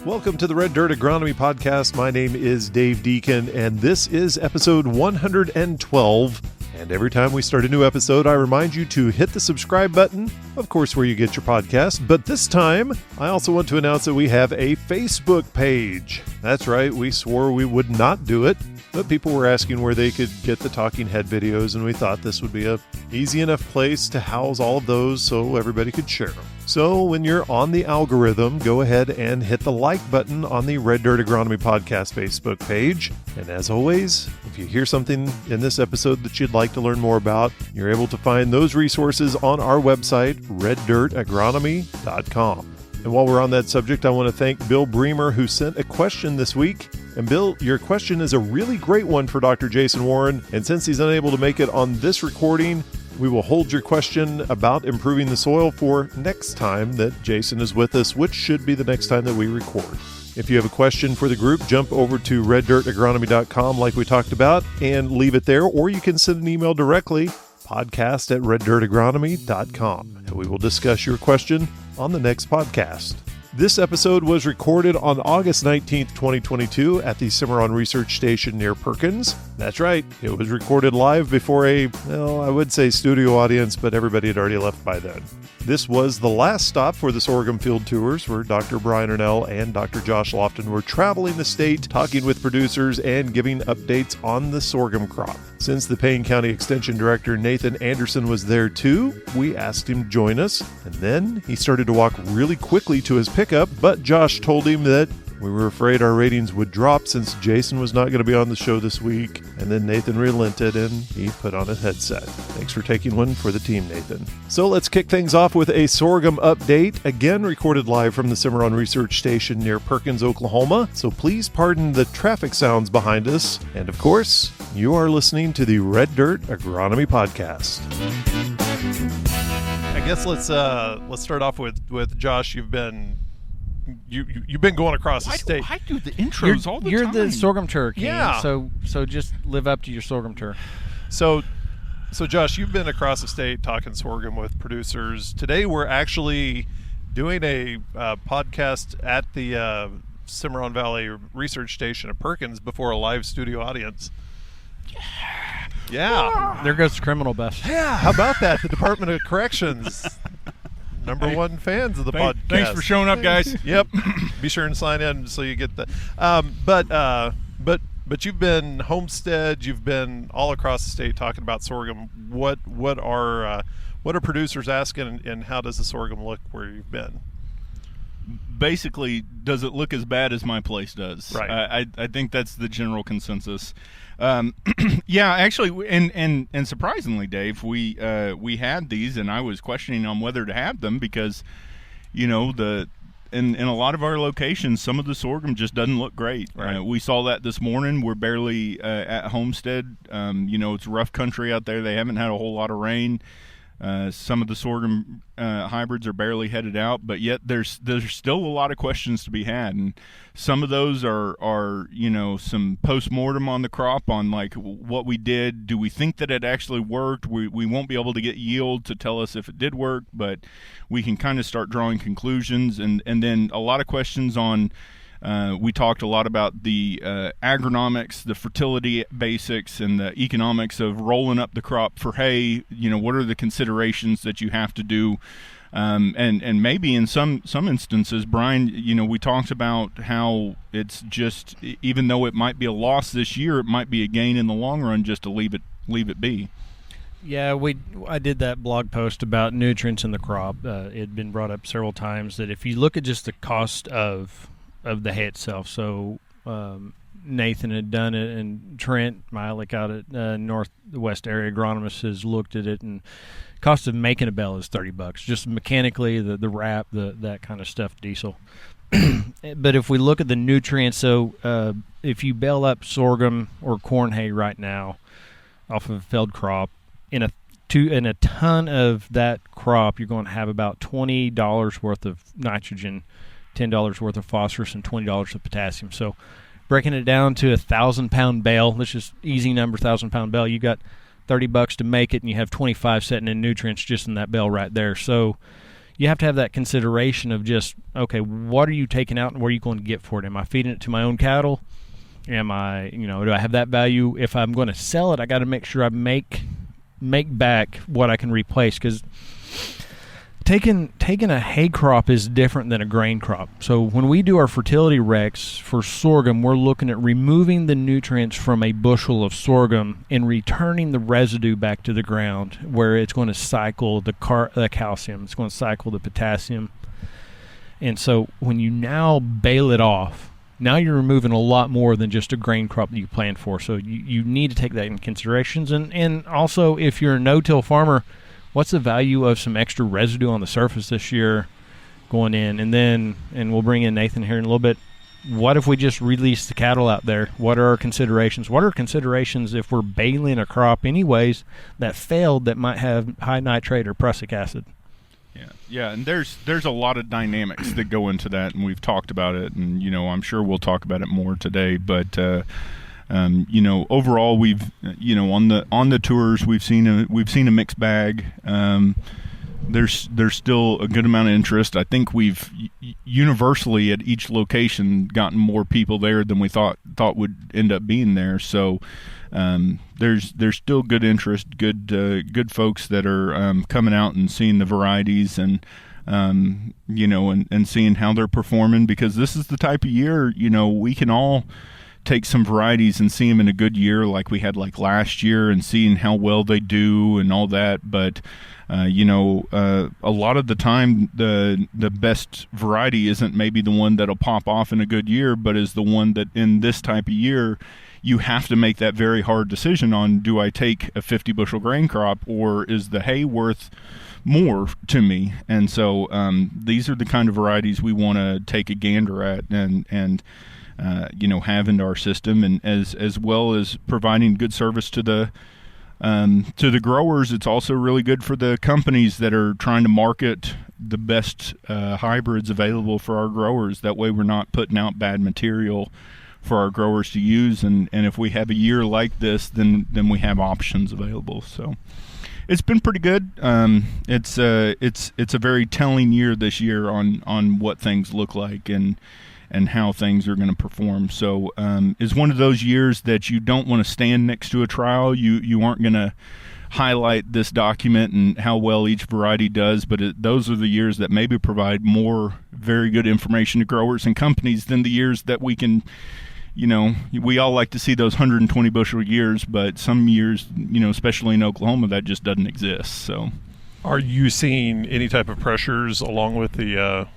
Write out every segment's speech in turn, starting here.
Welcome to the Red Dirt Agronomy Podcast. My name is Dave Deacon, and this is episode 112. And every time we start a new episode, I remind you to hit the subscribe button, of course, where you get your podcast. But this time, I also want to announce that we have a Facebook page. That's right, we swore we would not do it, but people were asking where they could get the talking head videos, and we thought this would be a easy enough place to house all of those so everybody could share them. So when you're on the algorithm, go ahead and hit the like button on the Red Dirt Agronomy Podcast Facebook page. And as always, if you hear something in this episode that you'd like to learn more about, you're able to find those resources on our website, reddirtagronomy.com. And while we're on that subject, I want to thank Bill Bremer, who sent a question this week. And Bill, your question is a really great one for Dr. Jason Warren. And since he's unable to make it on this recording, we will hold your question about improving the soil for next time that Jason is with us, which should be the next time that we record. If you have a question for the group, jump over to reddirtagronomy.com like we talked about and leave it there, or you can send an email directly, podcast@reddirtagronomy.com, and we will discuss your question on the next podcast. This episode was recorded on August 19th, 2022 at the Cimarron Research Station near Perkins. That's right, it was recorded live before I would say studio audience, but everybody had already left by then. This was the last stop for the sorghum field tours, where Dr. Brian Arnell and Dr. Josh Lofton were traveling the state, talking with producers and giving updates on the sorghum crop. Since the Payne County Extension Director Nathan Anderson was there too, we asked him to join us, and then he started to walk really quickly to his pickup, but Josh told him that we were afraid our ratings would drop since Jason was not going to be on the show this week, and then Nathan relented and he put on a headset. Thanks for taking one for the team, Nathan. So let's kick things off with a sorghum update, again recorded live from the Cimarron Research Station near Perkins, Oklahoma. So please pardon the traffic sounds behind us. And of course, you are listening to the Red Dirt Agronomy Podcast. I guess let's start off with Josh. You've been going across the state. I do the intros all the time. You're the sorghum tour king, yeah. So just live up to your sorghum tour. So Josh, you've been across the state talking sorghum with producers. Today we're actually doing a podcast at the Cimarron Valley Research Station at Perkins before a live studio audience. Yeah. There goes the criminal bust. Yeah. How about that? The Department of Corrections. Number one fans of the podcast. Thanks for showing up, guys. Yep. Be sure and sign in so you get the. But you've been homestead. You've been all across the state talking about sorghum. What are producers asking, and how does the sorghum look where you've been? Basically, does it look as bad as my place does? Right. I think that's the general consensus. Yeah, actually, and surprisingly, Dave, we had these, and I was questioning on whether to have them because, in a lot of our locations, some of the sorghum just doesn't look great. Right. We saw that this morning. We're barely at homestead. It's rough country out there. They haven't had a whole lot of rain. Some of the sorghum hybrids are barely headed out, but yet there's still a lot of questions to be had, and some of those are some post-mortem on the crop on like what we did. Do we think that it actually worked? We won't be able to get yield to tell us if it did work, but we can kind of start drawing conclusions, and then a lot of questions on. We talked a lot about the agronomics, the fertility basics, and the economics of rolling up the crop for hay. What are the considerations that you have to do? And maybe in some instances, Brian, we talked about how it's just, even though it might be a loss this year, it might be a gain in the long run just to leave it be. Yeah, I did that blog post about nutrients in the crop. It had been brought up several times that if you look at just the cost of the hay itself. So Nathan had done it, and Trent Milik out at Northwest area agronomist has looked at it, and cost of making a bale is $30, just mechanically, the wrap, that kind of stuff, diesel. But if we look at the nutrients, so if you bale up sorghum or corn hay right now off of a felled crop, in a ton of that crop, you're going to have about $20 worth of nitrogen, $10 worth of phosphorus, and $20 of potassium. So breaking it down to 1,000-pound bale, let's just easy number, 1,000-pound bale, you got $30 to make it, and you have 25 sitting in nutrients just in that bale right there. So you have to have that consideration of just, okay, what are you taking out and what are you going to get for it? Am I feeding it to my own cattle? Am I, do I have that value? If I'm going to sell it, I got to make sure I make back what I can replace, because taking a hay crop is different than a grain crop. So when we do our fertility recs for sorghum, we're looking at removing the nutrients from a bushel of sorghum and returning the residue back to the ground, where it's going to cycle the calcium, it's going to cycle the potassium. And so when you now bale it off, now you're removing a lot more than just a grain crop that you planned for. So you need to take that in considerations. And also, if you're a no-till farmer, what's the value of some extra residue on the surface this year going in? And we'll bring in Nathan here in a little bit. What if we just release the cattle out there? What are our considerations? What are considerations if we're baling a crop anyways that failed that might have high nitrate or prussic acid? Yeah, and there's a lot of dynamics that go into that, and we've talked about it, and I'm sure we'll talk about it more today. But overall, we've on the tours we've seen a mixed bag. There's still a good amount of interest. I think we've universally at each location gotten more people there than we thought would end up being there. So there's still good interest, good folks that are coming out and seeing the varieties and and seeing how they're performing, because this is the type of year we can all take some varieties and see them in a good year like we had like last year and seeing how well they do and all that. But a lot of the time the best variety isn't maybe the one that'll pop off in a good year, but is the one that in this type of year you have to make that very hard decision on, do I take a 50 bushel grain crop, or is the hay worth more to me? And so these are the kind of varieties we want to take a gander at and have into our system, and as well as providing good service to the growers. It's also really good for the companies that are trying to market the best hybrids available for our growers. That way we're not putting out bad material for our growers to use, and if we have a year like this, then we have options available. So it's been pretty good. It's a very telling year this year on what things look like and how things are going to perform. So it's one of those years that you don't want to stand next to a trial. You aren't going to highlight this document and how well each variety does, but those are the years that maybe provide more very good information to growers and companies than the years that we can, we all like to see those 120 bushel years, but some years, especially in Oklahoma, that just doesn't exist. So are you seeing any type of pressures along with the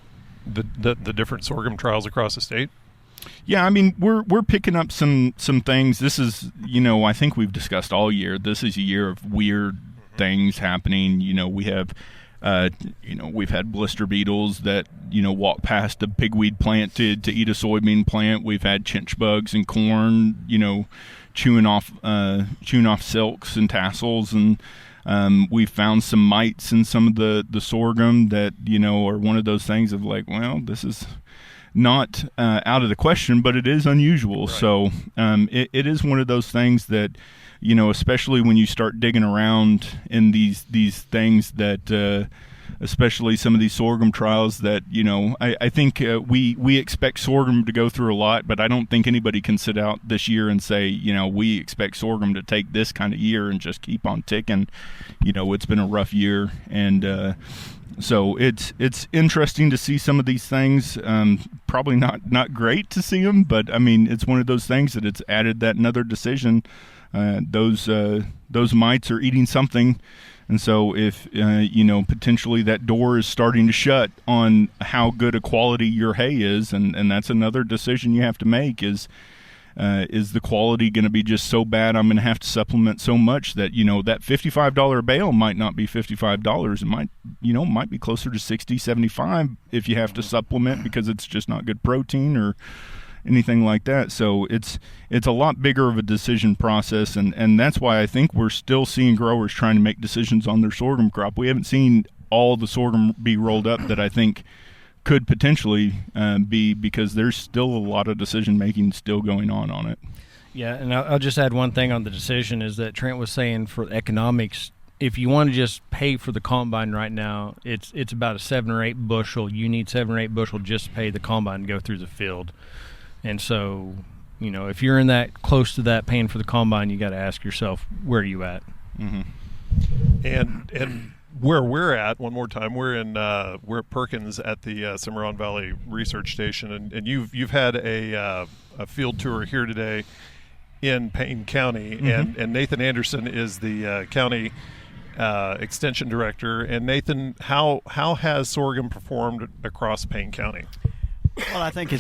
different sorghum trials across the state? Yeah, I mean, we're picking up some things. This is, I think we've discussed all year, this is a year of weird things happening. We have, we've had blister beetles that, walk past a pigweed plant to eat a soybean plant. We've had chinch bugs in corn, chewing off silks and tassels, and we've found some mites in some of the sorghum that, are one of those things of like, well, this is not out of the question, but it is unusual. Right. So it is one of those things that, especially when you start digging around in these things that, especially some of these sorghum trials that, I think we expect sorghum to go through a lot, but I don't think anybody can sit out this year and say, we expect sorghum to take this kind of year and just keep on ticking. It's been a rough year, and so it's interesting to see some of these things. Probably not great to see them, but I mean, it's one of those things that it's added that another decision. Those mites are eating something, and so if potentially that door is starting to shut on how good a quality your hay is, and that's another decision you have to make is the quality going to be just so bad I'm going to have to supplement so much that that $55 bale might not be $55. It might be closer to $60, $75 if you have to supplement because it's just not good protein or anything like that. So it's a lot bigger of a decision process, and that's why I think we're still seeing growers trying to make decisions on their sorghum crop. We haven't seen all the sorghum be rolled up that I think could potentially be, because there's still a lot of decision making still going on it. Yeah, and I'll just add one thing on the decision is that Trent was saying for economics, if you want to just pay for the combine right now, it's about a 7 or 8 bushel. You need 7 or 8 bushel just to pay the combine to go through the field. And so, if you're in that close to that paying for the combine, you got to ask yourself, where are you at? Mm-hmm. And where we're at, one more time, we're at Perkins at the Cimarron Valley Research Station, and you've had a field tour here today in Payne County, Mm-hmm. and Nathan Anderson is the county extension director. And Nathan, how has sorghum performed across Payne County? Well, I think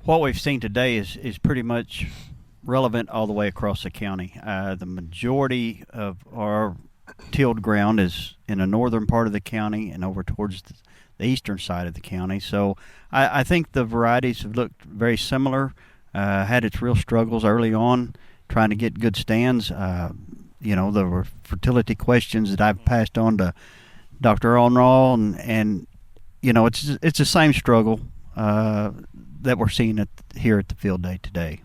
what we've seen today is pretty much relevant all the way across the county. The majority of our tilled ground is in the northern part of the county and over towards the eastern side of the county. So I think the varieties have looked very similar. Had its real struggles early on trying to get good stands. There were fertility questions that I've passed on to Dr. Onraw, and it's the same struggle that we're seeing here at the field day today.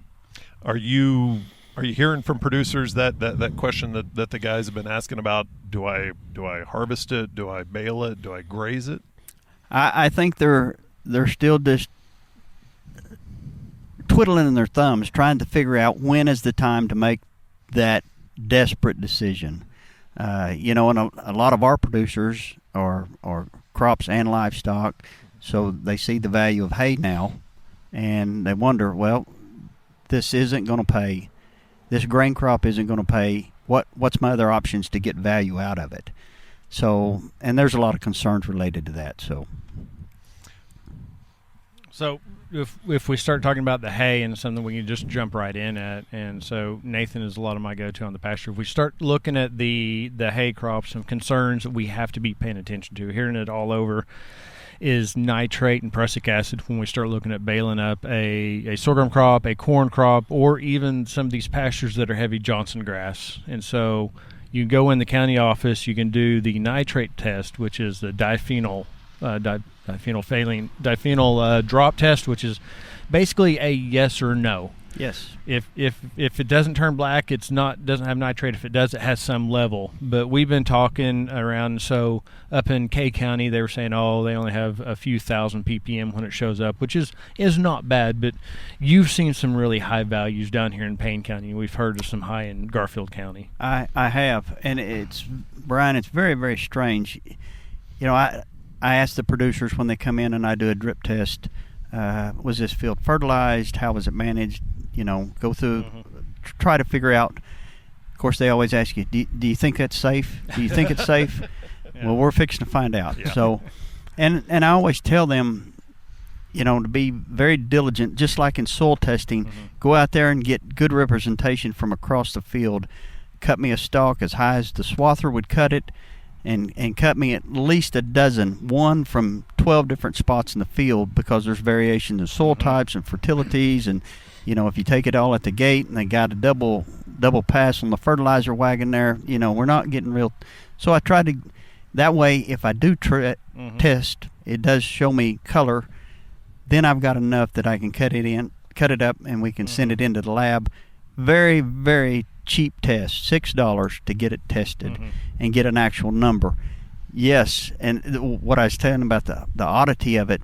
Are you hearing from producers that question that the guys have been asking about? Do I harvest it? Do I bale it? Do I graze it? I think they're still just twiddling their thumbs, trying to figure out when is the time to make that desperate decision. And a lot of our producers are crops and livestock, so they see the value of hay now, and they wonder, well, this isn't going to pay. This grain crop isn't going to pay. What's my other options to get value out of it? So, and there's a lot of concerns related to that. So if we start talking about the hay and something we can just jump right in at, and so Nathan is a lot of my go-to on the pasture. If we start looking at the hay crops, some concerns that we have to be paying attention to, hearing it all over, is nitrate and prussic acid when we start looking at baling up a sorghum crop, a corn crop, or even some of these pastures that are heavy Johnson grass. And so you can go in the county office, you can do the nitrate test, which is the diphenyl drop test, which is basically a yes or no. Yes. If it doesn't turn black, doesn't have nitrate. If it does, it has some level. But we've been talking around. So up in K County, they were saying, they only have a few thousand ppm when it shows up, which is not bad. But you've seen some really high values down here in Payne County. We've heard of some high in Garfield County. I have, and Brian, it's very, very strange. I ask the producers when they come in and I do a drip test, was this field fertilized? How was it managed? Go through, try to figure out. Of course, they always ask you, do you think that's safe? Do you think it's safe? Yeah. Well, we're fixing to find out. Yeah. So, and I always tell them, to be very diligent, just like in soil testing, go out there and get good representation from across the field. Cut me a stalk as high as the swather would cut it, and cut me at least a dozen, one from 12 different spots in the field, because there's variation in soil types and fertilities, and if you take it all at the gate and they got a double pass on the fertilizer wagon there, we're not getting real. So I try to, that way if I do test, it does show me color, then I've got enough that I can cut it up, and we can send it into the lab. Very, very cheap test, $6 to get it tested and get an actual number. Yes, and what I was telling about the oddity of it,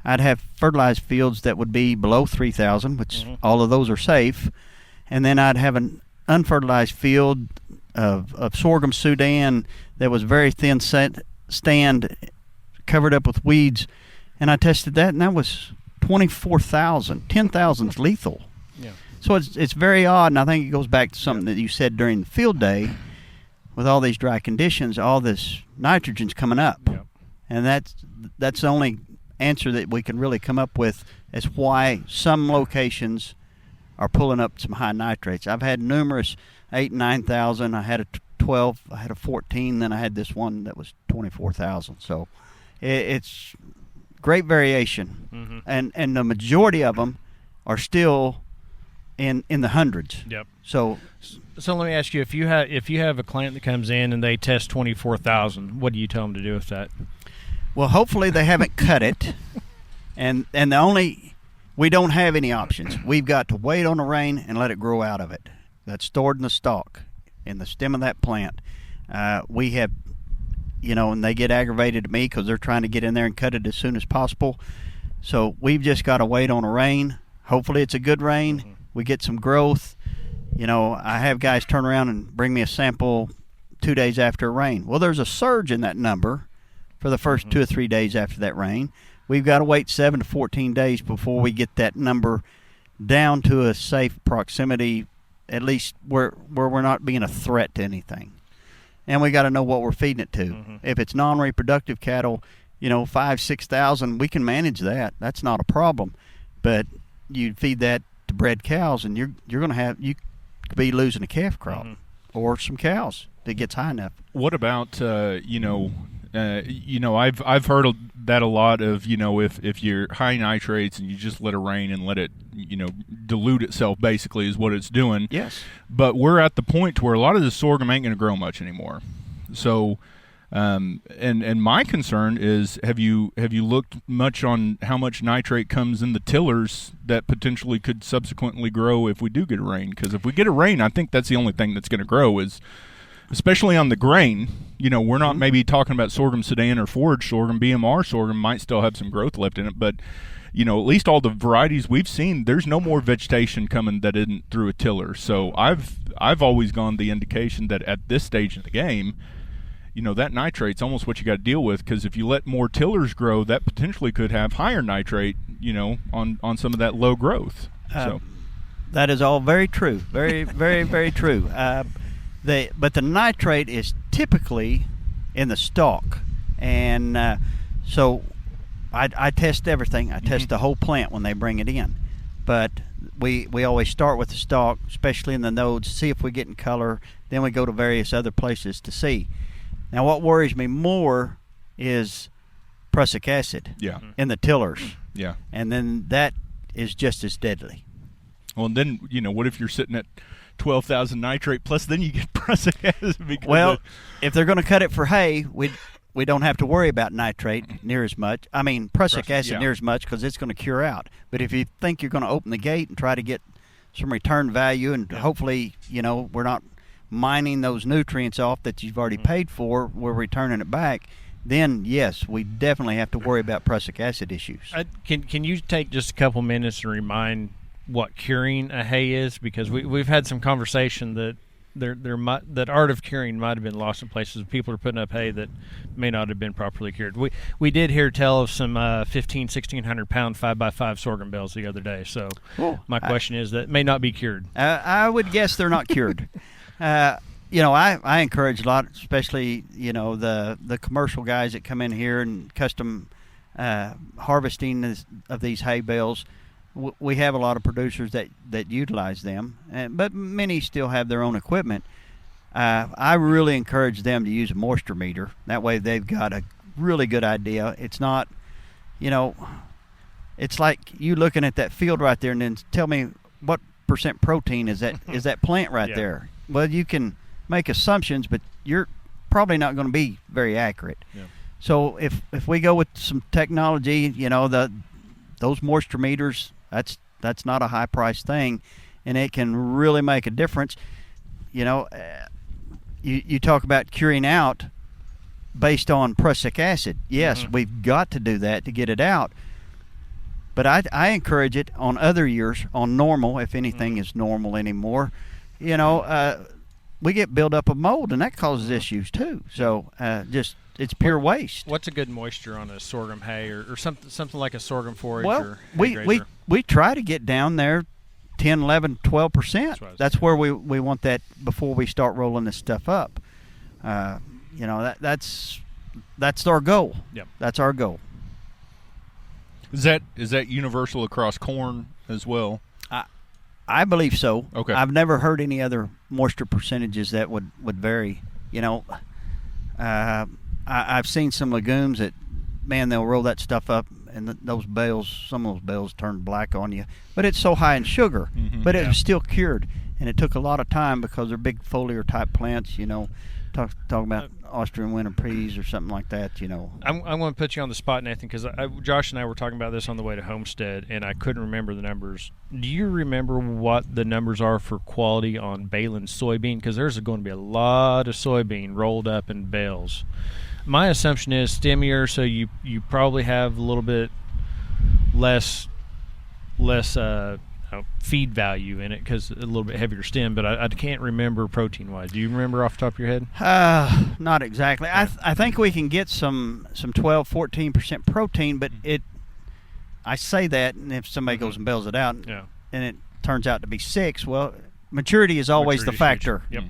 I'd have fertilized fields that would be below 3,000, which all of those are safe, and then I'd have an unfertilized field of sorghum Sudan that was very thin stand, covered up with weeds, and I tested that, and that was 24,000. 10,000's lethal. Yeah. So it's very odd, and I think it goes back to something that you said during the field day. With all these dry conditions, all this nitrogen's coming up, and that's the only answer that we can really come up with as why some locations are pulling up some high nitrates. I've had numerous 8,000 and 9,000. I had a 12, I had a 14, then I had this one that was 24,000. So it's great variation, and the majority of them are still in the hundreds. Yep. So let me ask you, if you have a client that comes in and they test 24,000, what do you tell them to do with that? Well, hopefully they haven't cut it, and we don't have any options. We've got to wait on the rain and let it grow out of it. That's stored in the stalk, in the stem of that plant. We have, and they get aggravated at me because they're trying to get in there and cut it as soon as possible. So we've just got to wait on a rain. Hopefully it's a good rain. Mm-hmm. We get some growth. I have guys turn around and bring me a sample 2 days after a rain. Well, there's a surge in that number for the first 2 or 3 days after that rain. We've got to wait 7 to 14 days before we get that number down to a safe proximity, at least where we're not being a threat to anything. And we got to know what we're feeding it to. Mm-hmm. If it's non-reproductive cattle, 5,000-6,000, we can manage that. That's not a problem. But you feed that to bred cows, and you're going to you could be losing a calf crop or some cows that gets high enough. What about I've heard that a lot of if you're high nitrates and you just let it rain and let it dilute itself, basically is what it's doing. Yes. But we're at the point to where a lot of the sorghum ain't going to grow much anymore. So and my concern is, have you looked much on how much nitrate comes in the tillers that potentially could subsequently grow if we do get a rain? Because if we get a rain, I think that's the only thing that's going to grow, is especially on the grain. We're not maybe talking about sorghum sedan or forage sorghum. BMR sorghum might still have some growth left in it, but at least all the varieties we've seen, there's no more vegetation coming that isn't through a tiller. So I've always gone the indication that at this stage in the game, that nitrate's almost what you got to deal with, because if you let more tillers grow, that potentially could have higher nitrate, on some of that low growth. That is all very true. Very, very, very true. But the nitrate is typically in the stalk, and so I test everything. I test the whole plant when they bring it in, but we always start with the stalk, especially in the nodes, see if we get in color. Then we go to various other places to see. Now, what worries me more is prussic acid in the tillers. Yeah, and then that is just as deadly. Well, and then what if you're sitting at 12,000 nitrate plus, then you get prussic acid? If they're going to cut it for hay, we don't have to worry about nitrate near as much. I mean, prussic acid near as much, because it's going to cure out. But if you think you're going to open the gate and try to get some return value, and hopefully, we're not mining those nutrients off that you've already paid for, we're returning it back, then yes, we definitely have to worry about prussic acid issues. Can you take just a couple minutes and remind what curing a hay is? Because we've had some conversation that that art of curing might have been lost in places. People are putting up hay that may not have been properly cured. We did hear tell of some 1,600 pound 5x5 sorghum bales the other day. So my question is, that may not be cured. I would guess they're not cured. I encourage a lot, especially the commercial guys that come in here and custom harvesting of these hay bales. We have a lot of producers that utilize them, but many still have their own equipment. I really encourage them to use a moisture meter. That way they've got a really good idea. It's not, it's like you looking at that field right there and then tell me what % protein is that plant right there. Well, you can make assumptions, but you're probably not going to be very accurate. Yeah. So if we go with some technology, those moisture meters, that's not a high price thing, and it can really make a difference. You talk about curing out based on prussic acid. Yes, we've got to do that to get it out. But I encourage it on other years, on normal, if anything is normal anymore. We get buildup of mold, and that causes issues too. So it's pure waste. What's a good moisture on a sorghum hay or something like a sorghum forage? Well, we try to get down there 10, 11, 12%. That's where we want that before we start rolling this stuff up. That's our goal. Yep. That's our goal. Is that universal across corn as well? I believe so. Okay. I've never heard any other moisture percentages that would vary. I've seen some legumes that, man, they'll roll that stuff up, and some of those bales turn black on you. But it's so high in sugar, but it was still cured, and it took a lot of time because they're big foliar type plants. talk about Austrian winter peas or something like that. I'm going to put you on the spot, Nathan, because Josh and I were talking about this on the way to Homestead, and I couldn't remember the numbers. Do you remember what the numbers are for quality on baling soybean? Because there's going to be a lot of soybean rolled up in bales. My assumption is stemmier, so you probably have a little bit less feed value in it because a little bit heavier stem, but I can't remember protein-wise. Do you remember off the top of your head? Not exactly. I think we can get some 12, 14% protein, but I say that, and if somebody goes and bales it out, and it turns out to be 6, well, maturity is always the factor. Yep.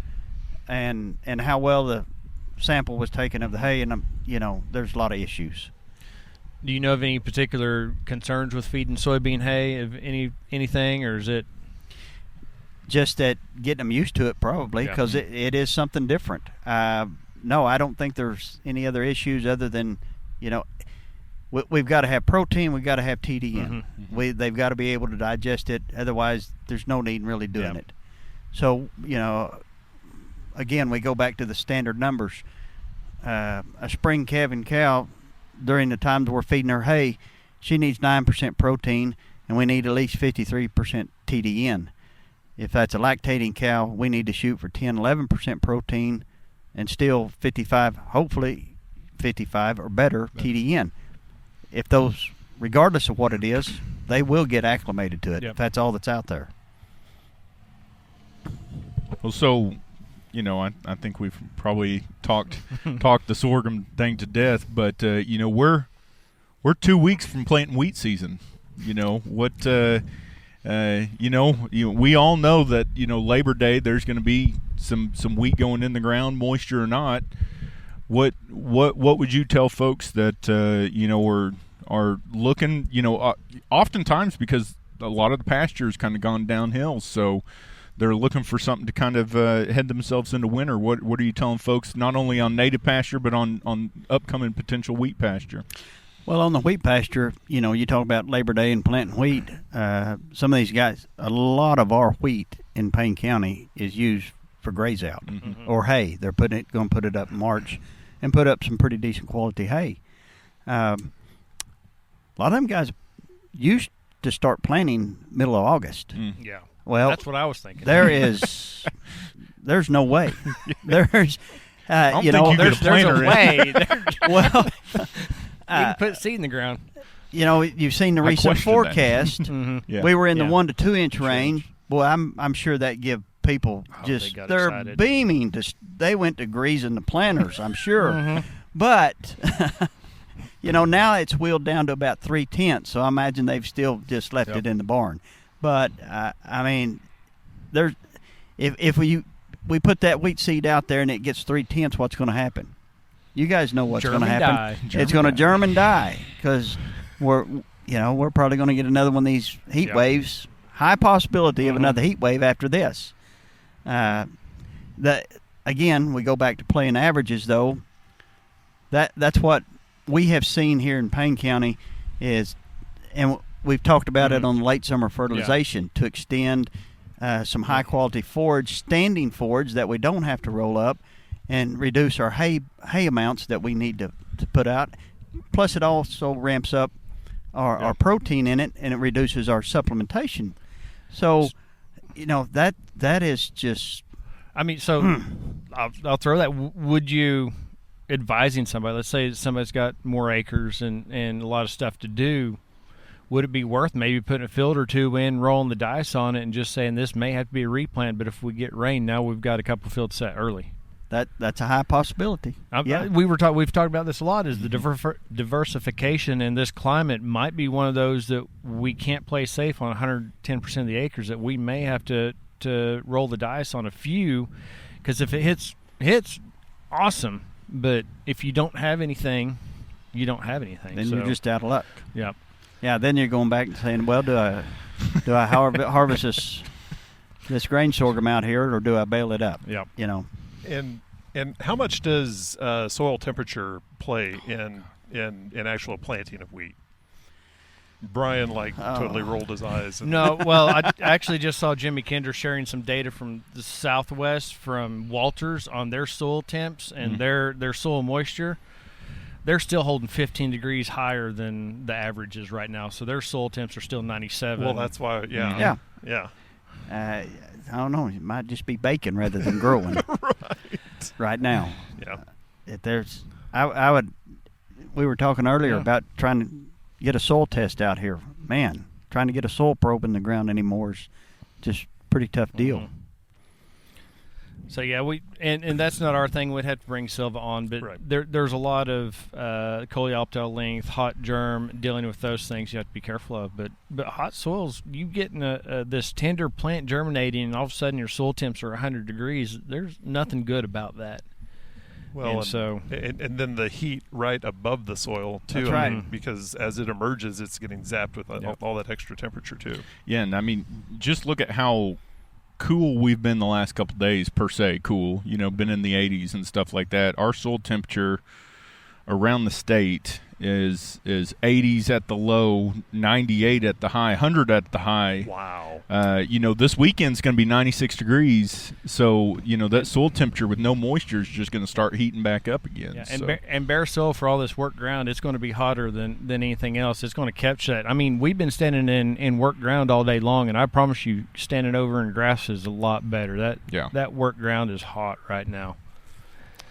And how well the sample was taken of the hay, and there's a lot of issues. Do you know of any particular concerns with feeding soybean hay, of anything, or is it just that getting them used to it probably, because it is something different? No, I don't think there's any other issues other than, we've got to have protein, we've got to have TDN. They've got to be able to digest it, otherwise there's no need in really doing it. So, again, we go back to the standard numbers. A spring calving cow, during the times we're feeding her hay, she needs 9% protein, and we need at least 53% TDN. If that's a lactating cow, we need to shoot for 10, 11% protein and still 55, hopefully 55 or better TDN. If those, regardless of what it is, they will get acclimated to it if that's all that's out there. Well, so, I think we've probably talked the sorghum thing to death, but we're 2 weeks from planting wheat season. We all know that Labor Day there's going to be some wheat going in the ground, moisture or not. What would you tell folks that are looking? Oftentimes because a lot of the pasture has kind of gone downhill, so they're looking for something to kind of head themselves into winter. What are you telling folks, not only on native pasture, but on upcoming potential wheat pasture? Well, on the wheat pasture, you talk about Labor Day and planting wheat. Some of these guys, a lot of our wheat in Payne County is used for graze out or hay. They're going to put it up in March and put up some pretty decent quality hay. A lot of them guys used to start planting middle of August. Yeah. Well, that's what I was thinking. There's no way. There's, there's a way. Well, you can put seed in the ground. You've seen the recent forecast. Yeah. We were in the 1 to 2 inch range. Boy, I'm sure that give people they're excited. Beaming. They went to greasing the planters, I'm sure. But now it's wheeled down to about 3/10. So I imagine they've still just left it in the barn. But if we put that wheat seed out there and it gets 3/10, what's going to happen? You guys know what's going to happen. It's going to germ and die because we're probably going to get another one of these heat waves. High possibility of another heat wave after this. Again, we go back to playing averages though. That's what we have seen here in Payne County is, and we've talked about it on late summer fertilization to extend some high quality forage, standing forage that we don't have to roll up, and reduce our hay amounts that we need to put out. Plus, it also ramps up our protein in it, and it reduces our supplementation. So, that is just. I mean, so I'll throw that. Would you advising somebody? Let's say somebody's got more acres and a lot of stuff to do. Would it be worth maybe putting a field or two in, rolling the dice on it, and just saying this may have to be a replant, but if we get rain, now we've got a couple fields set early? That's a high possibility. We've talked about this a lot. Is the diversification in this climate might be one of those that we can't play safe on 110% of the acres. That we may have to roll the dice on a few, because if it hits, awesome. But if you don't have anything, you don't have anything. Then you're just out of luck. Yeah. Yeah, then you're going back and saying, well, do I harvest this grain sorghum out here, or do I bale it up? Yeah. And how much does soil temperature play in actual planting of wheat? Brian totally rolled his eyes. No, well, I actually just saw Jimmy Kinder sharing some data from the Southwest from Walters on their soil temps and their soil moisture. They're still holding 15 degrees higher than the average is right now, so their soil temps are still 97. Well, that's why, yeah. I don't know. It might just be bacon rather than growing right now. Yeah. We were talking earlier about trying to get a soil test out here. Man, trying to get a soil probe in the ground anymore is just a pretty tough deal. Mm-hmm. So and that's not our thing. We'd have to bring Silva on, but there's a lot of coleoptile length, hot germ, dealing with those things you have to be careful of. But hot soils, you get this tender plant germinating, and all of a sudden your soil temps are 100 degrees. There's nothing good about that. Well, and then the heat right above the soil too. That's right. Because as it emerges, it's getting zapped with all that extra temperature too. Yeah, and I mean, just look at how cool we've been the last couple of days, per se. Cool, been in the 80s and stuff like that. Our soil temperature around the state is 80s at the low, 98 at the high, 100 at the high. Wow. This weekend's going to be 96 degrees, so that soil temperature with no moisture is just going to start heating back up again. Yeah, and bare soil for all this work ground, it's going to be hotter than anything else. It's going to catch that. I mean, we've been standing in work ground all day long, and I promise you, standing over in grass is a lot better. That work ground is hot right now.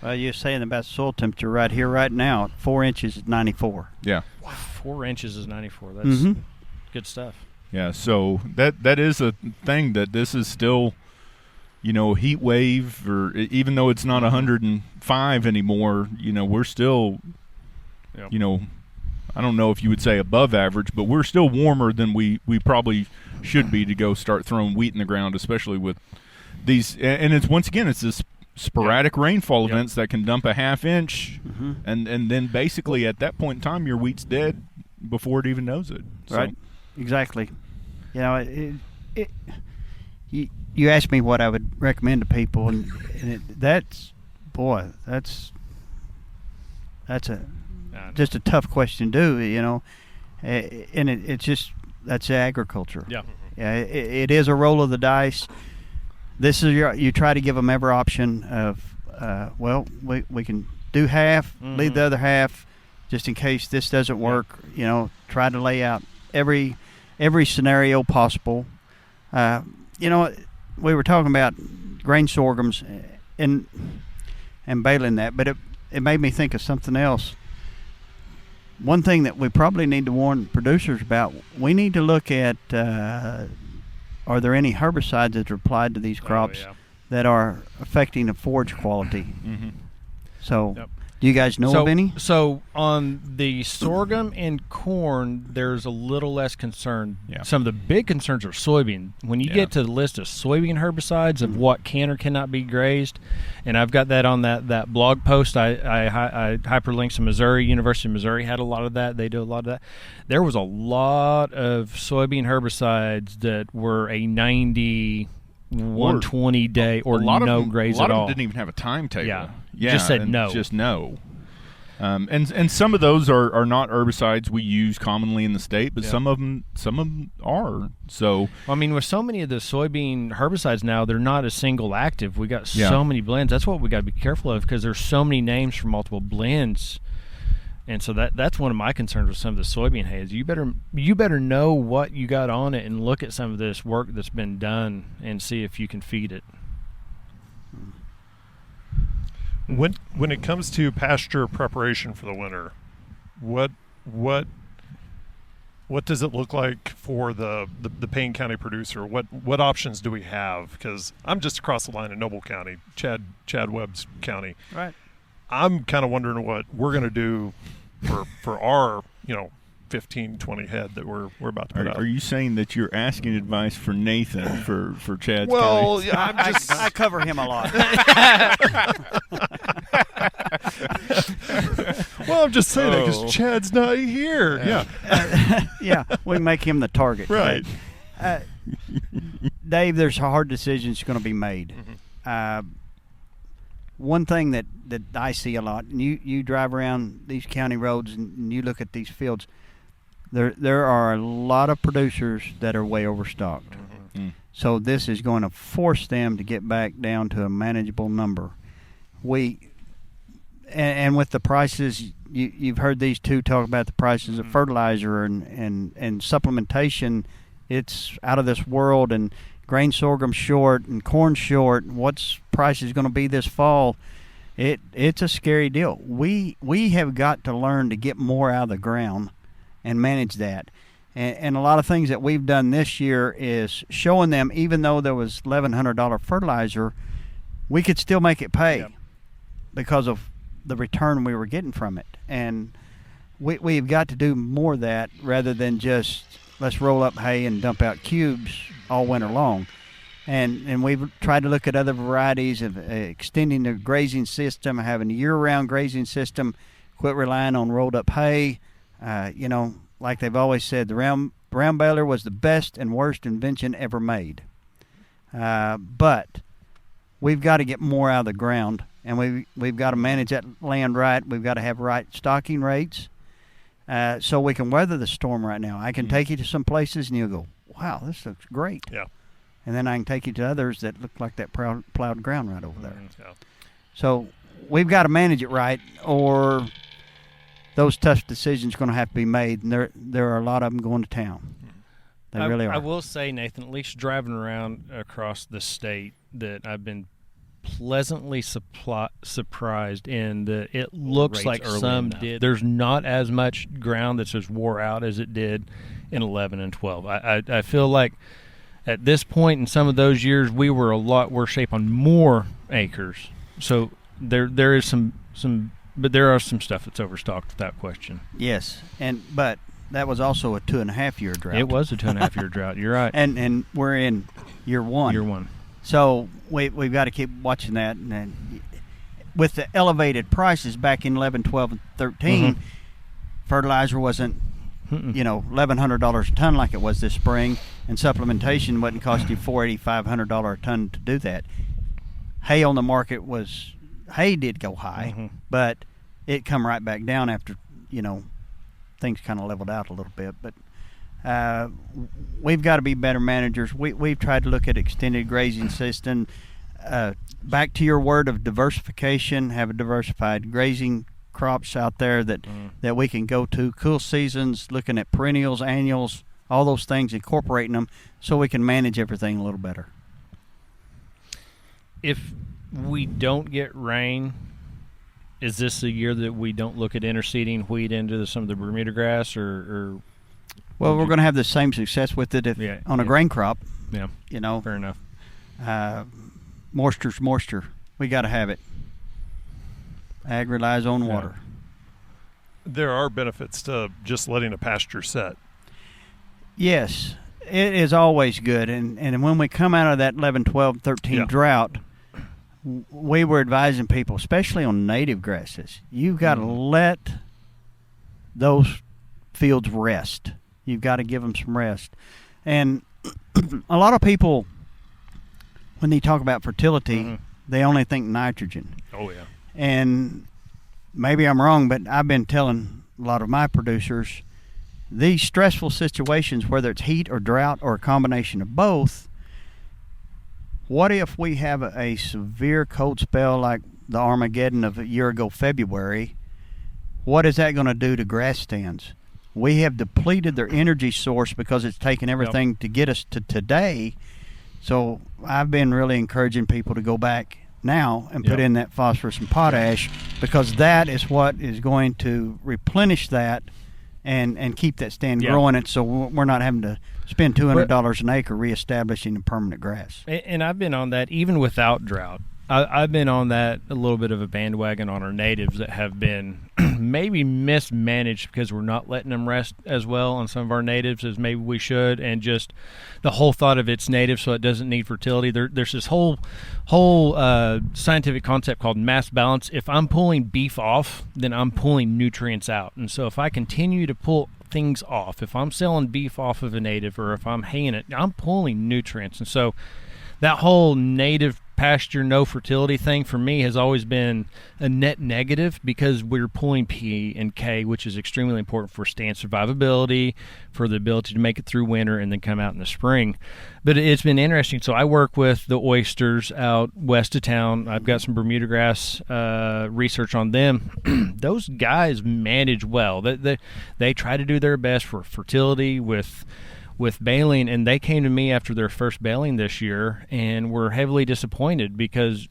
Well, you're saying about soil temperature right here, right now, 4 inches is 94. Yeah. Wow. 4 inches is 94. That's good stuff. Yeah, so that is a thing that this is still, heat wave, or even though it's not 105 anymore, we're still, I don't know if you would say above average, but we're still warmer than we probably should be to go start throwing wheat in the ground, especially with these. And it's this sporadic rainfall events that can dump a half inch, and then basically at that point in time your wheat's dead before it even knows it. Right, exactly. You asked me what I would recommend to people, and that's just a tough question to do, and it's just that's agriculture. Yeah, it is a roll of the dice. This is you try to give them every option of, we can do half, leave the other half, just in case this doesn't work. Try to lay out every scenario possible. We were talking about grain sorghums and baling that, but it made me think of something else. One thing that we probably need to warn producers about, we need to look at are there any herbicides that are applied to these crops that are affecting the forage quality? So, do you guys know of any? So, on the sorghum and corn, there's a little less concern. Yeah. Some of the big concerns are soybean. When you get to the list of soybean herbicides of what can or cannot be grazed, and I've got that on that blog post. I hyperlinked to Missouri. University of Missouri had a lot of that. They do a lot of that. There was a lot of soybean herbicides that were a 90, 120 day or no graze at all. A lot of them didn't even have a timetable. Yeah, just said no. Just no. And some of those are not herbicides we use commonly in the state, but some of them are. So I mean, with so many of the soybean herbicides now, they're not a single active. We got so many blends. That's what we got to be careful of, because there's so many names for multiple blends. And so that's one of my concerns with some of the soybean hays. You better know what you got on it and look at some of this work that's been done and see if you can feed it. When it comes to pasture preparation for the winter, what does it look like for the Payne County producer? What options do we have? Because I'm just across the line in Noble County, Chad Webb's county. Right. I'm kind of wondering what we're going to do for our 15, 20 head that we're about to put out. Are you saying that you're asking advice for Nathan for Chad's Well, county? yeah, I cover him a lot. Well, I'm just saying that because Chad's not here. Yeah, we make him the target. Right. Dave, there's hard decisions going to be made. One thing that I see a lot, and you drive around these county roads and you look at these fields, There are a lot of producers that are way overstocked. So this is going to force them to get back down to a manageable number. And with the prices, you've heard these two talk about the prices of fertilizer and supplementation. It's out of this world, and grain sorghum short and corn short. What's price is going to be this fall? It's a scary deal. We have got to learn to get more out of the ground and manage that. And a lot of things that we've done this year is showing them, even though there was $1,100 fertilizer, we could still make it pay because of the return we were getting from it. And we've got to do more of that rather than just let's roll up hay and dump out cubes all winter long. And we've tried to look at other varieties of extending the grazing system, having a year-round grazing system, quit relying on rolled up hay. Like they've always said, the round baler was the best and worst invention ever made. But we've got to get more out of the ground, and we've got to manage that land right. We've got to have right stocking rates so we can weather the storm right now. I can take you to some places, and you'll go, wow, this looks great. Yeah. And then I can take you to others that look like that plowed ground right over there. Yeah. So we've got to manage it right, or those tough decisions are going to have to be made, and there are a lot of them going to town. They really are. I will say, Nathan, at least driving around across the state, that I've been pleasantly surprised in that it looks like some did. There's not as much ground that's as wore out as it did in 11 and 12. I feel like at this point in some of those years, we were a lot worse shape on more acres. So there is some, but there are some stuff that's overstocked without question. Yes, but that was also a 2.5 year drought. It was a 2.5 year drought. You're right. And we're in year one. Year one. So we've got to keep watching that. And with the elevated prices back in 11, 12, and 13, fertilizer wasn't $1,100 a ton like it was this spring, and supplementation wouldn't cost you $480, $500 a ton to do that. Hay on the market hay did go high, but it come right back down after things kind of leveled out a little bit. But we've got to be better managers. We've tried to look at extended grazing system. Back to your word of diversification, have a diversified grazing crops out there that we can go to, cool seasons, looking at perennials, annuals, all those things, incorporating them so we can manage everything a little better. If we don't get rain, is this a year that we don't look at interseeding wheat into some of the Bermuda grass, or well, we're going to have the same success with it on a grain crop. Yeah, fair enough. Moisture's moisture. We got to have it. Ag relies on water. There are benefits to just letting a pasture set. Yes, it is always good. And when we come out of that 11, 12, 13 drought, we were advising people, especially on native grasses, you've got to let those fields rest. You've got to give them some rest. And a lot of people, when they talk about fertility, they only think nitrogen. Oh, yeah. And maybe I'm wrong, but I've been telling a lot of my producers, these stressful situations, whether it's heat or drought or a combination of both, what if we have a severe cold spell like the Armageddon of a year ago February? What is that going to do to grass stands? We have depleted their energy source because it's taken everything to get us to today. So I've been really encouraging people to go back now and put in that phosphorus and potash, because that is what is going to replenish that and keep that stand growing it, so we're not having to spend $200 an acre reestablishing a permanent grass. And I've been on that even without drought. I've been on that a little bit of a bandwagon on our natives that have been maybe mismanaged because we're not letting them rest as well on some of our natives as maybe we should, and just the whole thought of it's native so it doesn't need fertility. There's this whole scientific concept called mass balance. If I'm pulling beef off, then I'm pulling nutrients out. And so if I continue to pull things off, if I'm selling beef off of a native or if I'm haying it, I'm pulling nutrients. And so that whole native pasture no fertility thing for me has always been a net negative, because we're pulling P and K, which is extremely important for stand survivability, for the ability to make it through winter and then come out in the spring. But it's been interesting. So I work with the oysters out west of town. I've got some Bermuda grass research on them. Those guys manage well. They try to do their best for fertility with baling, and they came to me after their first baling this year and were heavily disappointed because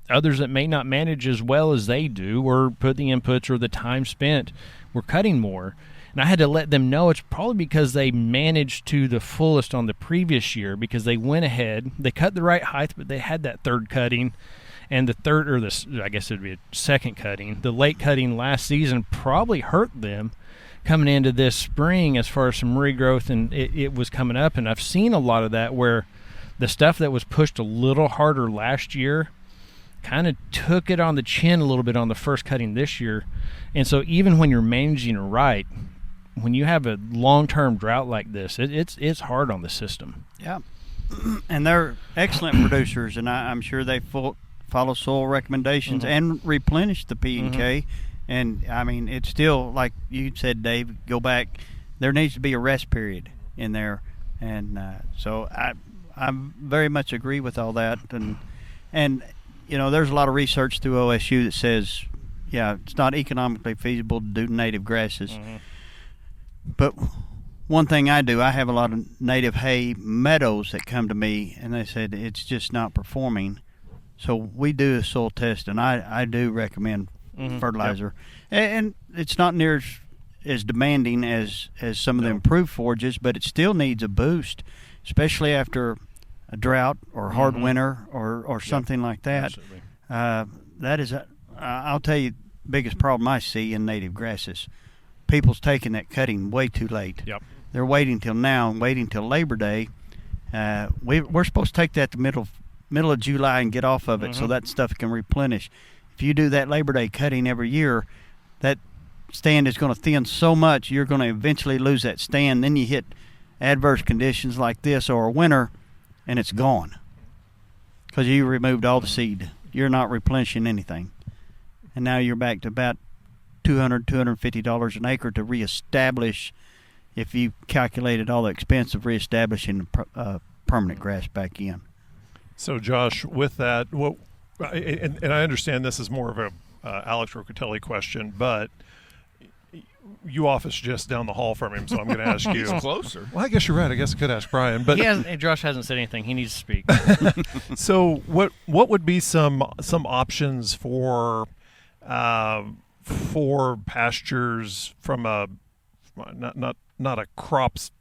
others that may not manage as well as they do, or put the inputs or the time spent, were cutting more. And I had to let them know it's probably because they managed to the fullest on the previous year, because they went ahead, they cut the right height, but they had that third cutting, and the third, or I guess it would be a second cutting. The late cutting last season probably hurt them coming into this spring as far as some regrowth, and it was coming up. And I've seen a lot of that where the stuff that was pushed a little harder last year kind of took it on the chin a little bit on the first cutting this year. And so even when you're managing it right, when you have a long-term drought like this, it's hard on the system. Yeah, and they're excellent producers, and I'm sure they follow soil recommendations and replenish the P and K. And, I mean, it's still, like you said, Dave, go back. There needs to be a rest period in there. And so I very much agree with all that. And, you know, there's a lot of research through OSU that says, yeah, it's not economically feasible to do native grasses. But one thing I do, I have a lot of native hay meadows that come to me, and they said it's just not performing. So we do a soil test, and I do recommend fertilizer, and it's not near as demanding as some of the improved forages, but it still needs a boost, especially after a drought or hard winter or something like that. That is I'll tell you, biggest problem I see in native grasses: people's taking that cutting way too late. They're waiting till now and waiting till Labor Day. We're supposed to take that to middle of July and get off of it so that stuff can replenish. If you do that Labor Day cutting every year, that stand is going to thin so much you're going to eventually lose that stand. Then you hit adverse conditions like this or a winter, and it's gone because you removed all the seed. You're not replenishing anything. And now you're back to about $200, $250 an acre to reestablish, if you calculated all the expense of reestablishing permanent grass back in. So, Josh, with that, and I understand this is more of a Alex Rocatelli question, but you office just down the hall from him, so I'm going to ask you. He's closer. Well, I guess you're right. I guess I could ask Brian, but Josh hasn't said anything. He needs to speak. So, what would be some options for pastures from a not a crops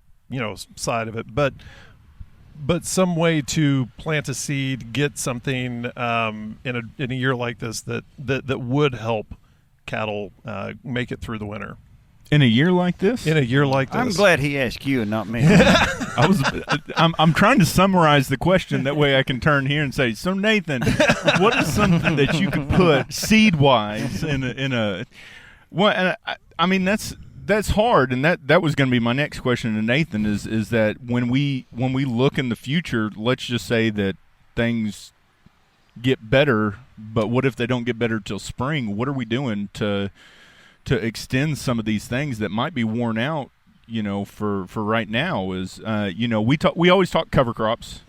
side of it, but some way to plant a seed, get something in a year like this that would help cattle make it through the winter. In a year like this? In a year like this. I'm glad he asked you and not me. I'm trying to summarize the question. That way I can turn here and say, so Nathan, what is something that you could put seed-wise in a well, and I mean, that's hard, and that was going to be my next question to Nathan is that when we look in the future, let's just say that things get better, but what if they don't get better till spring? What are we doing to extend some of these things that might be worn out, for right now? Is we always talk cover crops.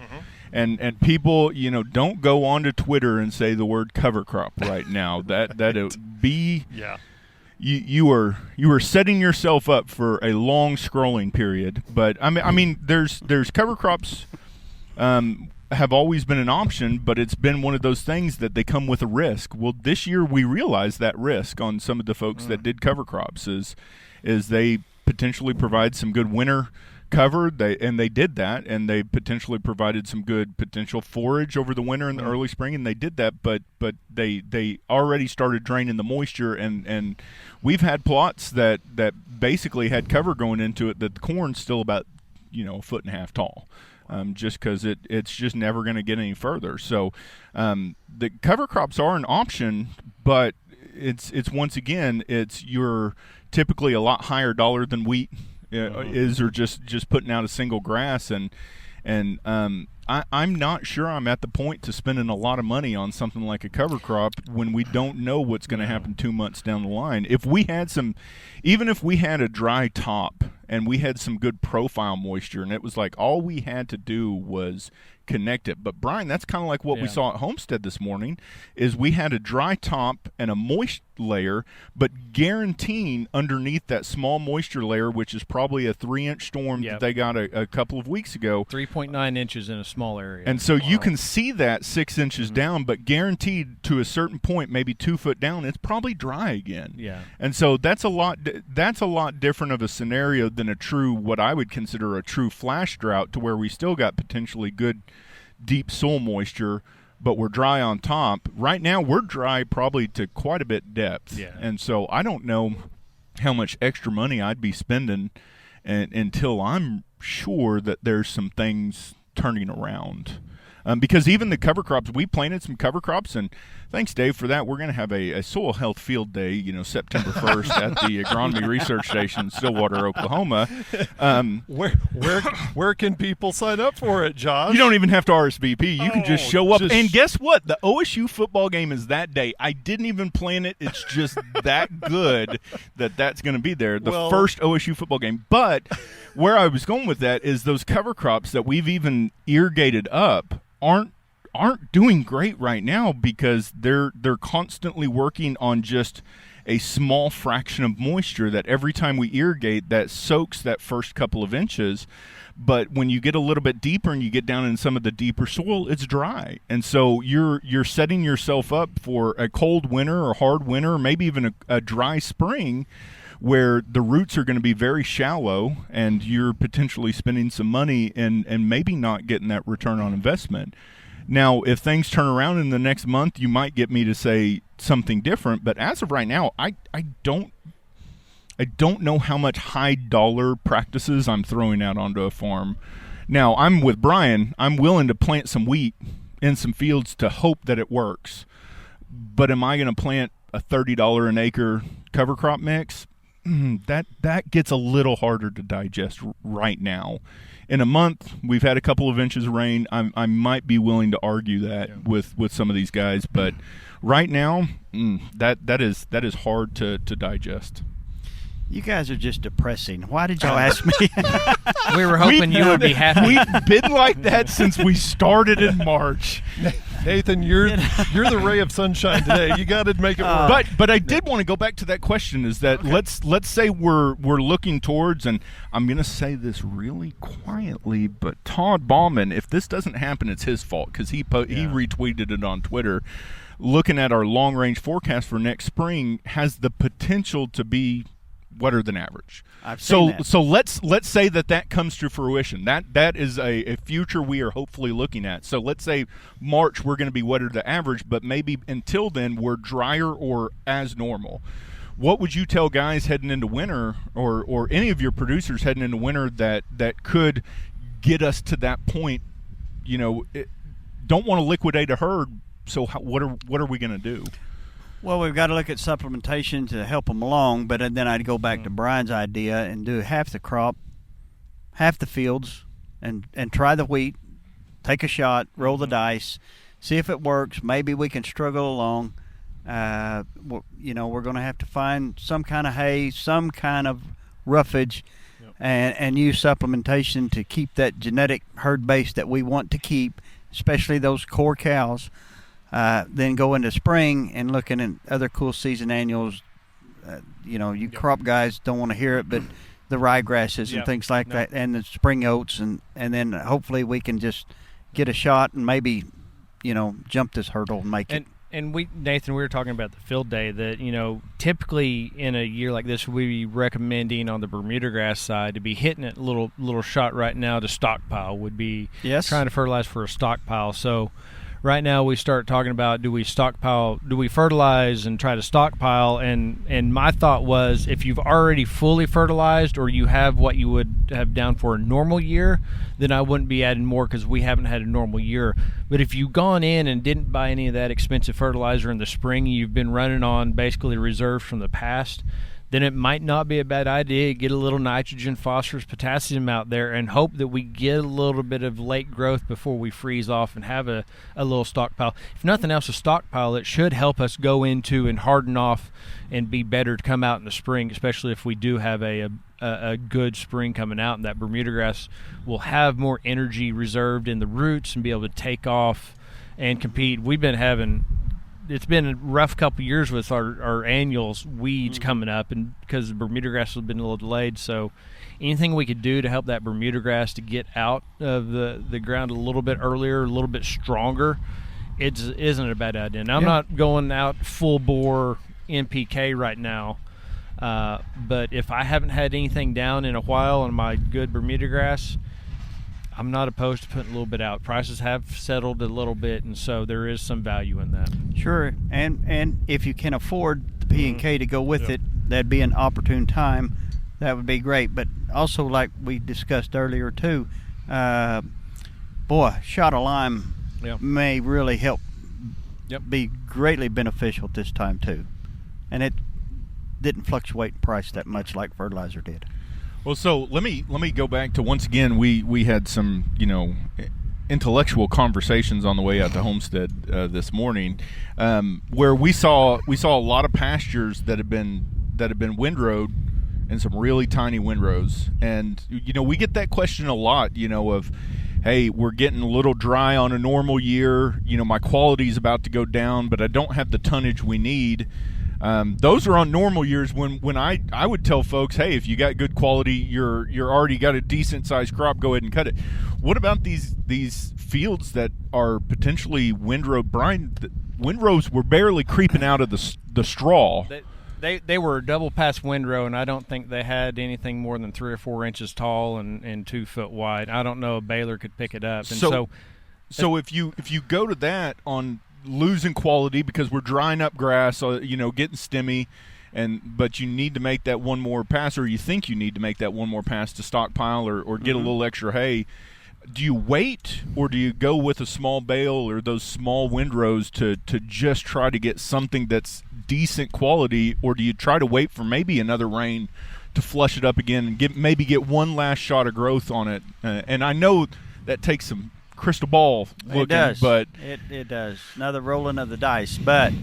And people, don't go onto Twitter and say the word cover crop right now. That it would be You are setting yourself up for a long scrolling period. But I mean, there's cover crops have always been an option, but it's been one of those things that they come with a risk. Well, this year we realized that risk on some of the folks that did cover crops is they potentially provide some good winter cover. They did that, and they potentially provided some good potential forage over the winter and the early spring, and they did that. But they already started draining the moisture, and we've had plots that basically had cover going into it that the corn's still about a foot and a half tall. Just because it's just never going to get any further. So the cover crops are an option, but it's once again, you're typically a lot higher dollar than wheat is, or just putting out a single grass, and And I'm not sure I'm at the point to spending a lot of money on something like a cover crop when we don't know what's going to happen 2 months down the line. If we had even if we had a dry top and we had some good profile moisture, and it was like all we had to do was connect it. But Brian, that's kind of like what we saw at Homestead this morning, is we had a dry top and a moist layer, but guaranteeing underneath that small moisture layer, which is probably a 3-inch storm that they got a couple of weeks ago. 3.9 inches in a small area. And so you can see that 6 inches down, but guaranteed to a certain point, maybe 2 foot down, it's probably dry again. Yeah. And so that's a lot different of a scenario than what I would consider a true flash drought, to where we still got potentially good deep soil moisture, but we're dry on top. Right now we're dry probably to quite a bit depth. Yeah. And so I don't know how much extra money I'd be spending until I'm sure that there's some things turning around. Because even the cover crops, we planted some cover crops, and thanks, Dave, for that. We're going to have a soil health field day, September 1st at the Agronomy Research Station in Stillwater, Oklahoma. Where can people sign up for it, Josh? You don't even have to RSVP. You can just show up. And guess what? The OSU football game is that day. I didn't even plan it. It's just that good that's going to be there. The first OSU football game. But where I was going with that is those cover crops that we've even irrigated up aren't doing great right now, because they're constantly working on just a small fraction of moisture that every time we irrigate, that soaks that first couple of inches. But when you get a little bit deeper and you get down in some of the deeper soil, it's dry. And so you're setting yourself up for a cold winter or hard winter, or maybe even a dry spring, where the roots are going to be very shallow, and you're potentially spending some money and maybe not getting that return on investment. Now, if things turn around in the next month, you might get me to say something different. But as of right now, I don't know how much high dollar practices I'm throwing out onto a farm. Now, I'm with Brian. I'm willing to plant some wheat in some fields to hope that it works. But am I going to plant a $30 an acre cover crop mix? That gets a little harder to digest right now. In a month, we've had a couple of inches of rain. I might be willing to argue that with some of these guys, but right now, that is hard to digest. You guys are just depressing. Why did y'all ask me? We were hoping you would be happy. We've been like that since we started in March. Nathan, you're the ray of sunshine today. You got to make it work. But I did want to go back to that question. Is that let's say we're looking towards, and I'm going to say this really quietly, but Todd Bauman, if this doesn't happen, it's his fault, because he retweeted it on Twitter. Looking at our long range forecast for next spring has the potential to be wetter than average. So let's say that comes to fruition. That is a future we are hopefully looking at. So let's say March we're going to be wetter than average, but maybe until then we're drier or as normal. What would you tell guys heading into winter, or any of your producers heading into winter that could get us to that point? Don't want to liquidate a herd. So what are we going to do? Well, we've got to look at supplementation to help them along, but then I'd go back to Brian's idea and do half the crop, half the fields, and try the wheat, take a shot, roll the dice, see if it works. Maybe we can struggle along. We're going to have to find some kind of hay, some kind of roughage, and use supplementation to keep that genetic herd base that we want to keep, especially those core cows. Then go into spring and looking at other cool season annuals. Crop guys don't want to hear it, but the ryegrasses and things like that, and the spring oats, and then hopefully we can just get a shot and maybe, jump this hurdle and make it. And Nathan, we were talking about the field day that, typically in a year like this, we'd be recommending on the Bermuda grass side to be hitting it a little shot right now to stockpile would be trying to fertilize for a stockpile. So right now we start talking about, do we fertilize and try to stockpile? And my thought was, if you've already fully fertilized or you have what you would have down for a normal year, then I wouldn't be adding more, because we haven't had a normal year. But if you've gone in and didn't buy any of that expensive fertilizer in the spring, you've been running on basically reserves from the past, then it might not be a bad idea to get a little nitrogen, phosphorus, potassium out there and hope that we get a little bit of late growth before we freeze off and have a little stockpile. If nothing else, a stockpile, it should help us go into and harden off and be better to come out in the spring, especially if we do have a good spring coming out, and that Bermuda grass will have more energy reserved in the roots and be able to take off and compete. It's been a rough couple years with our annuals weeds coming up, and because the Bermuda grass has been a little delayed. So anything we could do to help that Bermuda grass to get out of the ground a little bit earlier, a little bit stronger, it isn't a bad idea. Now, I'm not going out full bore NPK right now, but if I haven't had anything down in a while on my good Bermuda grass, I'm not opposed to putting a little bit out. Prices have settled a little bit, and so there is some value in that. Sure, and if you can afford the P&K to go with it, that'd be an opportune time. That would be great. But also, like we discussed earlier too, shot of lime may really help. Be greatly beneficial at this time too, and it didn't fluctuate in price that much like fertilizer did. Well, so let me go back to, once again, we had some intellectual conversations on the way out to Homestead this morning, where we saw a lot of pastures that have been windrowed, and some really tiny windrows, and we get that question a lot, of, hey, we're getting a little dry on a normal year, my quality's about to go down, but I don't have the tonnage we need. Those are on normal years when I would tell folks, hey, if you got good quality, you're already got a decent sized crop, go ahead and cut it. What about these fields that are potentially windrowed? Brian, windrows were barely creeping out of the straw. They were double pass windrow, and I don't think they had anything more than 3 or 4 inches tall and 2 foot wide. I don't know a baler could pick it up. And so if you go to that on losing quality because we're drying up grass, getting stemmy, but you need to make that one more pass, or you think you need to make that one more pass to stockpile or get a little extra hay. Do you wait, or do you go with a small bale or those small windrows to just try to get something that's decent quality, or do you try to wait for maybe another rain to flush it up again and maybe get one last shot of growth on it? And I know that takes some crystal ball looking, it does. But it does. Another rolling of the dice. But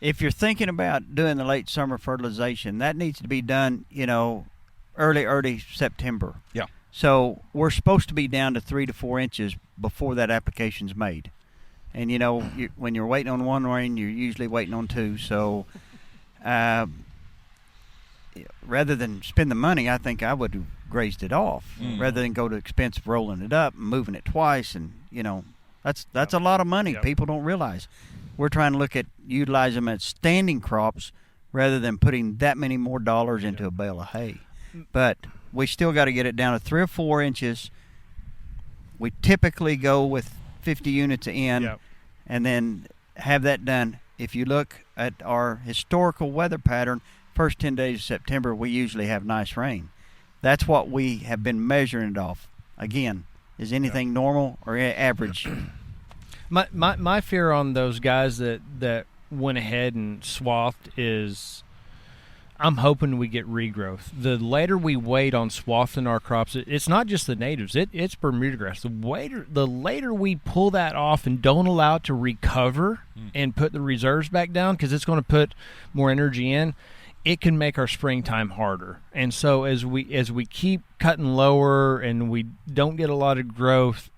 if you're thinking about doing the late summer fertilization, that needs to be done, early September. Yeah. So we're supposed to be down to 3 to 4 inches before that application's made. And when you're waiting on one rain, you're usually waiting on 2. So rather than spend the money, I think I would have grazed it off rather than go to expense of rolling it up and moving it twice. And that's a lot of money. People don't realize. We're trying to look at utilize them as standing crops rather than putting that many more dollars into a bale of hay. But we still got to get it down to 3 or 4 inches. We typically go with 50 units in, and then have that done. If you look at our historical weather pattern, first 10 days of September, we usually have nice rain. That's what we have been measuring it off. Again, is anything normal or average? My fear on those guys that went ahead and swathed is, I'm hoping we get regrowth. The later we wait on swathing our crops, it's not just the natives, it's Bermuda grass. The later we pull that off and don't allow it to recover and put the reserves back down, because it's going to put more energy in, it can make our springtime harder. And so as we keep cutting lower and we don't get a lot of growth,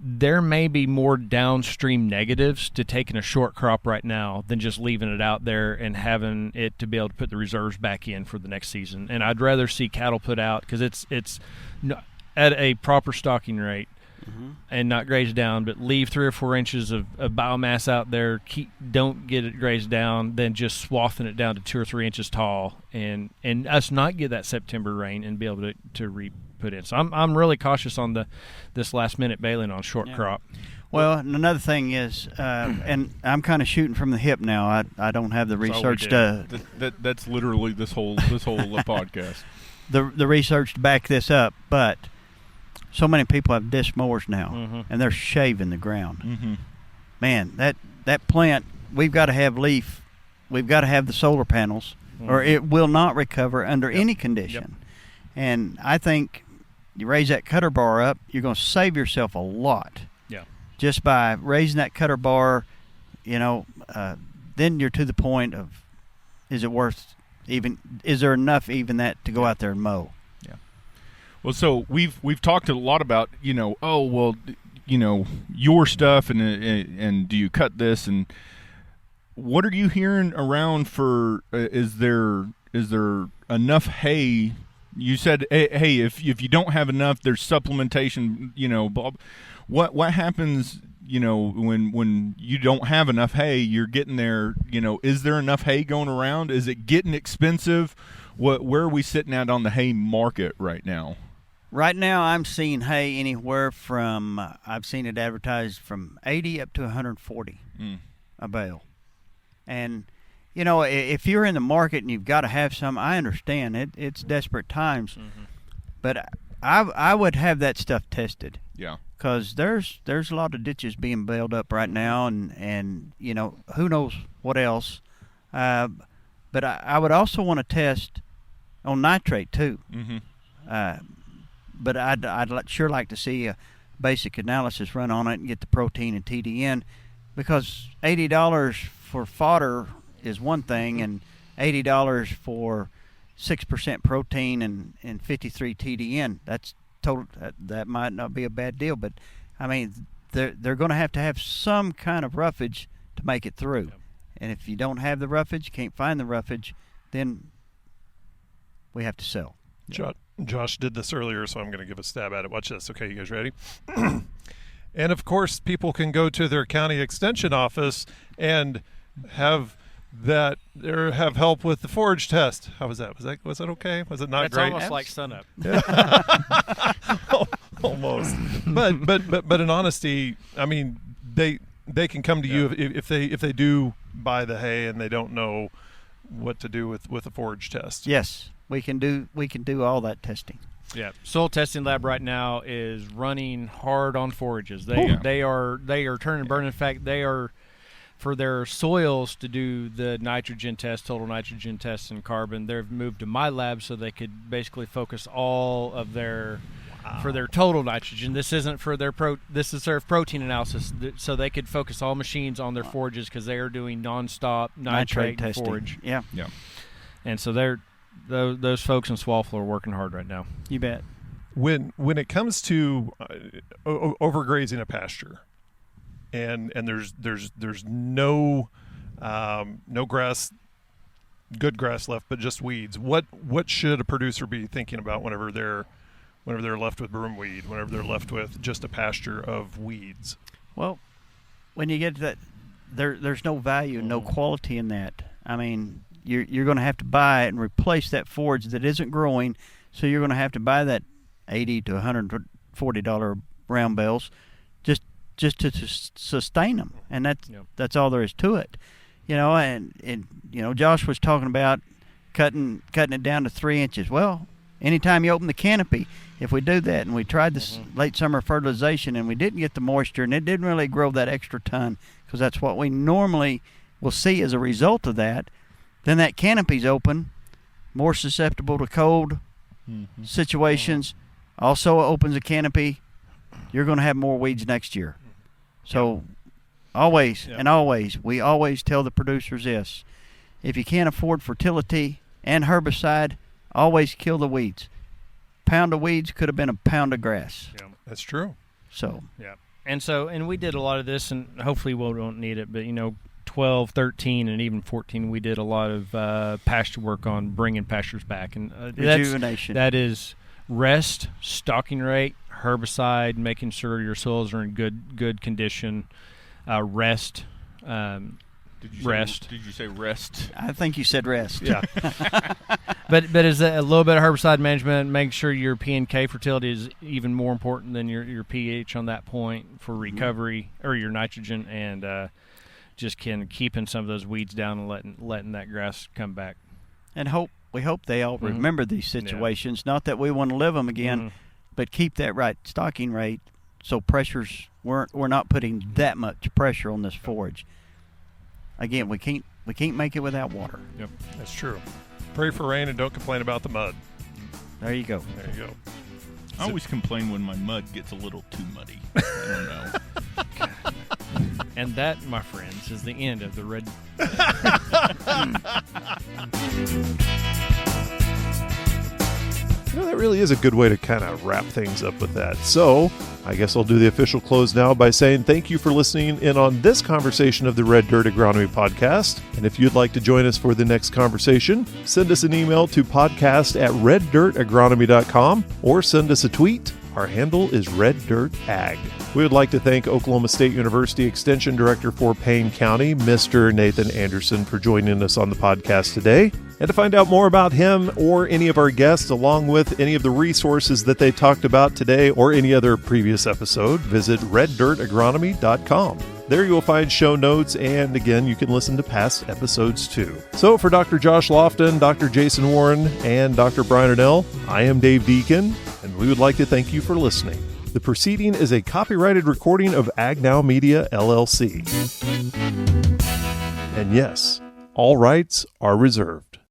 there may be more downstream negatives to taking a short crop right now than just leaving it out there and having it to be able to put the reserves back in for the next season. And I'd rather see cattle put out, because it's at a proper stocking rate and not grazed down, but leave 3 or 4 inches of biomass out there. Don't get it grazed down, than just swathing it down to 2 or 3 inches tall and us not get that September rain and be able to put in. So I'm really cautious on this last minute baling on short crop. Well, and another thing is, and I'm kind of shooting from the hip now. I don't have the research to. That's literally this whole podcast. The research to back this up, but so many people have disc mowers now, and they're shaving the ground. Man, that plant, we've got to have leaf, we've got to have the solar panels, or it will not recover under any condition. And I think you raise that cutter bar up, you're going to save yourself a lot. Yeah. Just by raising that cutter bar, then you're to the point of, is there enough even that to go out there and mow? Yeah. Well, so we've talked a lot about, your stuff and do you cut this, and what are you hearing around for? Is there enough hay? You said, hey, if you don't have enough, there's supplementation. What happens? When you don't have enough hay, you're getting there. Is there enough hay going around? Is it getting expensive? Where are we sitting at on the hay market right now? Right now, I'm seeing hay anywhere from I've seen it advertised from 80 up to 140 a bale. And if you're in the market and you've got to have some, I understand it. It's desperate times, but I would have that stuff tested. Yeah. Because there's a lot of ditches being bailed up right now, and who knows what else. But I would also want to test on nitrate too. But I'd sure like to see a basic analysis run on it and get the protein and TDN, because $80 for fodder is one thing, and $80 for 6% protein and 53 TDN, that's total. That might not be a bad deal, but I mean they're going to have some kind of roughage to make it through. And if you don't have the roughage, you can't find the roughage, then we have to sell. Josh did this earlier, so I'm going to give a stab at it. Watch this. Okay, you guys ready? And of course, people can go to their county extension office and have help with the forage test. How was that? Was that okay? Was it not That's great? almost like sunup. Almost. But in honesty, I mean, they can come to you if they do buy the hay and they don't know what to do with a forage test. Yes, we can do all that testing. Yeah, soil testing lab right now is running hard on forages. They are turning burn. In fact, they are, for their soils to do the nitrogen test, total nitrogen tests and carbon, they've moved to my lab so they could basically focus all of their for their total nitrogen. This isn't for their this is their protein analysis, so they could focus all machines on their forages because they are doing nonstop nitrate testing. Forage. Yeah. And so those folks in Swallowful are working hard right now. You bet. When it comes to overgrazing a pasture, and there's no grass, good grass left, but just weeds. What should a producer be thinking about whenever they're left with broomweed, whenever they're left with just a pasture of weeds? Well, when you get to that, there's no value, no quality in that. I mean, you're going to have to buy it and replace that forage that isn't growing. So you're going to have to buy that $80 to $140 round bales just to sustain them, and that's all there is to it. And Josh was talking about cutting it down to 3 inches. Well, anytime you open the canopy, if we do that, and we tried this late summer fertilization and we didn't get the moisture and it didn't really grow that extra ton, because that's what we normally will see as a result of that, then that canopy's open, more susceptible to cold situations. Also opens a canopy, you're going to have more weeds next year. So always, we always tell the producers this: if you can't afford fertility and herbicide, always kill the weeds. Pound of weeds could have been a pound of grass. Yeah, that's true. So and we did a lot of this, and hopefully we won't need it, but 12, 13, and even 14, we did a lot of pasture work on bringing pastures back, and rejuvenation. That is rest, stocking rate, herbicide, making sure your soils are in good condition, rest. Did you say rest? I think you said rest. Yeah. but is a little bit of herbicide management, make sure your P and K fertility is even more important than your pH on that point for recovery, or your nitrogen, and just keeping some of those weeds down and letting that grass come back. And we hope they all remember these situations. Yeah. Not that we want to live them again, but keep that right stocking rate, so we're not putting that much pressure on this forage. Again, we We can't make it without water. Yep, that's true. Pray for rain and don't complain about the mud. There you go. There you go. I always complain when my mud gets a little too muddy. I don't know. And that, my friends, is the end of the Red. You know, that really is a good way to kind of wrap things up with that. So, I guess I'll do the official close now by saying thank you for listening in on this conversation of the Red Dirt Agronomy Podcast. And if you'd like to join us for the next conversation, send us an email to podcast@reddirtagronomy.com or send us a tweet. Our handle is RedDirtAg. We would like to thank Oklahoma State University Extension Director for Payne County, Mr. Nathan Anderson, for joining us on the podcast today. And to find out more about him or any of our guests, along with any of the resources that they talked about today or any other previous episode, visit reddirtagronomy.com. There you will find show notes, and again, you can listen to past episodes too. So for Dr. Josh Lofton, Dr. Jason Warren, and Dr. Brian Arnell, I am Dave Deacon, and we would like to thank you for listening. The proceeding is a copyrighted recording of Ag Now Media, LLC. And yes, all rights are reserved.